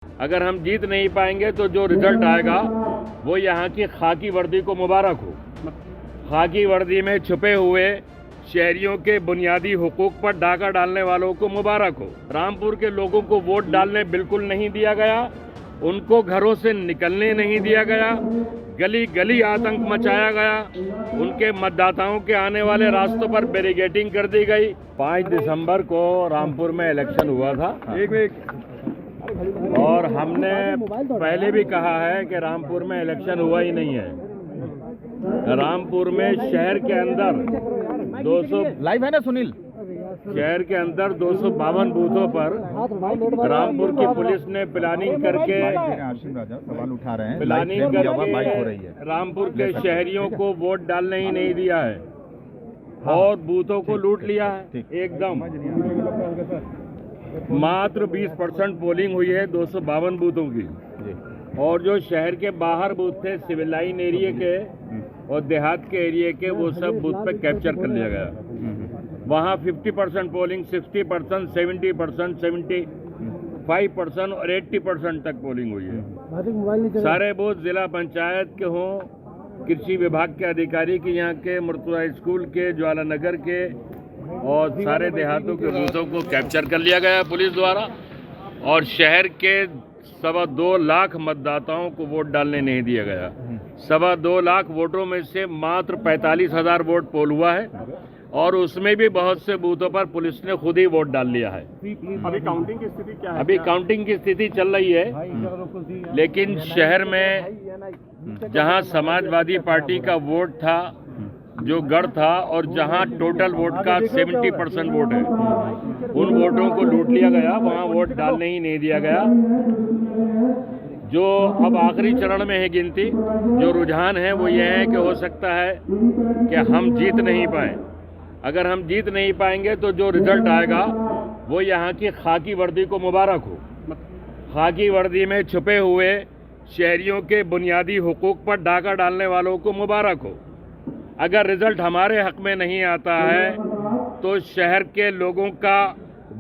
अगर हम जीत नहीं पाएंगे तो जो रिजल्ट आएगा वो यहाँ की खाकी वर्दी को मुबारक हो। खाकी वर्दी में छुपे हुए शहरियों के बुनियादी हुकूक पर डाका डालने वालों को मुबारक हो। रामपुर के लोगों को वोट डालने बिल्कुल नहीं दिया गया, उनको घरों से निकलने नहीं दिया गया, गली गली आतंक मचाया गया, उनके मतदाताओं के आने वाले रास्तों पर बैरिकेडिंग कर दी गई। 5 दिसंबर को रामपुर में इलेक्शन हुआ था और हमने पहले भी कहा है कि रामपुर में इलेक्शन हुआ ही नहीं है। रामपुर में शहर के अंदर 200 लाइव है ना सुनील, शहर के अंदर 252 बूथों पर रामपुर की पुलिस ने प्लानिंग करके सवाल उठा रहे हैं, प्लानिंग करके रामपुर के शहरियों को वोट डालने ही नहीं दिया है और बूथों को लूट लिया है एकदम। मात्र 20% पोलिंग हुई है 252 बूथों की, और जो शहर के बाहर बूथ थे सिविल लाइन एरिया के और देहात के एरिया के, वो सब बूथ पे कैप्चर कर लिया गया। वहाँ 50% पोलिंग, 60%, 70%, 75% और 80% तक पोलिंग हुई है। सारे बूथ जिला पंचायत के हों, कृषि विभाग के अधिकारी के, यहाँ के मुर्तुजा स्कूल के, ज्वाला नगर के और सारे देहातों के बूथों को कैप्चर कर लिया गया पुलिस द्वारा। और शहर के 2.25 लाख मतदाताओं को वोट डालने नहीं दिया गया। 2.25 लाख वोटों में से मात्र 45,000 वोट पोल हुआ है और उसमें भी बहुत से बूथों पर पुलिस ने खुद ही वोट डाल लिया है। अभी काउंटिंग की स्थिति क्या है? अभी काउंटिंग की स्थिति चल रही है, लेकिन शहर में जहां समाजवादी पार्टी का वोट था, जो गढ़ था, और जहां टोटल वोट का 70% वोट है, उन वोटों को लूट लिया गया, वहां वोट डालने ही नहीं दिया गया। जो अब आखिरी चरण में है गिनती, जो रुझान है वो ये है कि हो सकता है कि हम जीत नहीं पाए। अगर हम जीत नहीं पाएंगे तो जो रिजल्ट आएगा वो यहाँ की खाकी वर्दी को मुबारक हो। खाकी वर्दी में छुपे हुए शहरियों के बुनियादी हुकूक पर डाका डालने वालों को मुबारक हो। अगर रिजल्ट हमारे हक में नहीं आता है तो शहर के लोगों का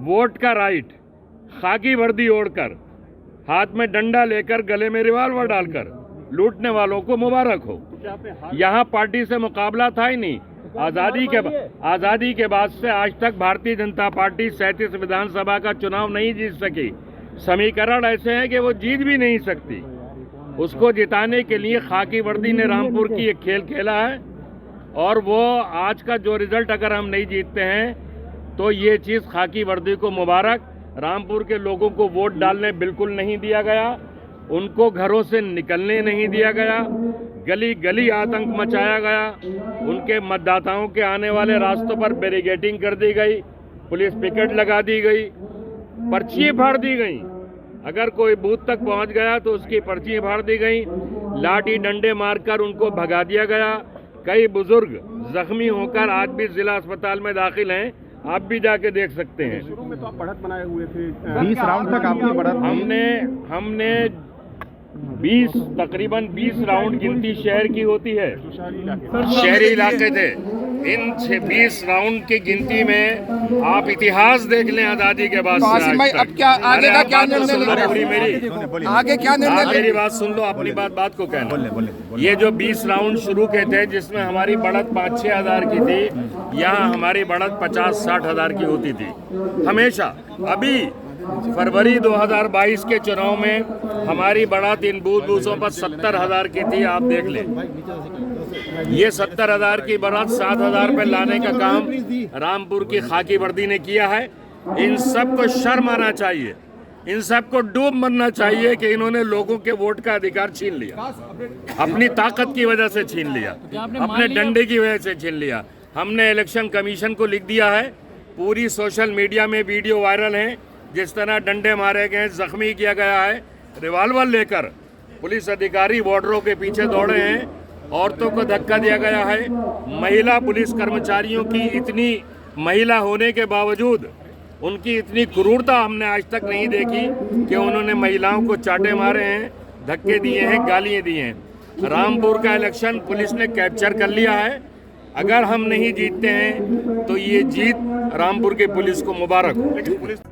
वोट का राइट खाकी वर्दी ओढ़कर, हाथ में डंडा लेकर, गले में रिवॉल्वर डालकर लूटने वालों को मुबारक हो। यहाँ पार्टी से मुकाबला था ही नहीं। आज़ादी के बाद से आज तक भारतीय जनता पार्टी 37 विधानसभा का चुनाव नहीं जीत सकी। समीकरण ऐसे हैं कि वो जीत भी नहीं सकती। उसको जिताने के लिए खाकी वर्दी ने रामपुर की एक खेल खेला है, और वो आज का जो रिजल्ट अगर हम नहीं जीतते हैं तो ये चीज़ खाकी वर्दी को मुबारक। रामपुर के लोगों को वोट डालने बिल्कुल नहीं दिया गया, उनको घरों से निकलने नहीं दिया गया, गली गली आतंक मचाया गया, उनके मतदाताओं के आने वाले रास्तों पर बैरिकेडिंग कर दी गई, पुलिस पिकेट लगा दी गई, पर्ची फाड़ दी गई। अगर कोई बूथ तक पहुंच गया तो उसकी पर्ची फाड़ दी गई, लाठी डंडे मारकर उनको भगा दिया गया। कई बुजुर्ग जख्मी होकर आज भी जिला अस्पताल में दाखिल हैं, आप भी जाके देख सकते हैं। शुरू में तो आप बढ़त बनाए हुए थे, 20 राउंड तक आपकी बढ़त। हमने तकरीबन 20 राउंड गिनती शहर की होती है, शहरी इलाके थे। इन 20 राउंड की गिनती में आप इतिहास देख लें आजादी के बाद से आज तक। अब क्या आगे का क्या निर्णय आगे क्या निर्णय? मेरी बात सुन लो, अपनी बात को कहना। ये जो 20 राउंड शुरू के थे जिसमें हमारी बढ़त 5-6 हज़ार की थी, यहाँ हमारी बढ़त 50-60 हज़ार की होती थी हमेशा। अभी फरवरी 2022 के चुनाव में हमारी बढ़त इन बूथों पर 70,000 की थी। आप देख लें, ये 70,000 की बढ़त 7,000 पे लाने का काम रामपुर की खाकी वर्दी ने किया है। इन सबको शर्म आना चाहिए, इन सबको डूब मरना चाहिए कि इन्होंने लोगों के वोट का अधिकार छीन लिया, अपनी ताकत की वजह से छीन लिया, अपने डंडे की वजह से छीन लिया। हमने इलेक्शन कमीशन को लिख दिया है, पूरी सोशल मीडिया में वीडियो वायरल है, जिस तरह डंडे मारे गए, जख्मी किया गया है। रिवॉल्वर लेकर पुलिस अधिकारी बॉर्डरों के पीछे दौड़े हैं, औरतों को धक्का दिया गया है। महिला पुलिस कर्मचारियों की इतनी महिला होने के बावजूद उनकी इतनी क्रूरता हमने आज तक नहीं देखी कि उन्होंने महिलाओं को चाटे मारे हैं, धक्के दिए हैं, गालियाँ दी हैं। रामपुर का इलेक्शन पुलिस ने कैप्चर कर लिया है। अगर हम नहीं जीतते हैं तो ये जीत रामपुर के पुलिस को मुबारक हो।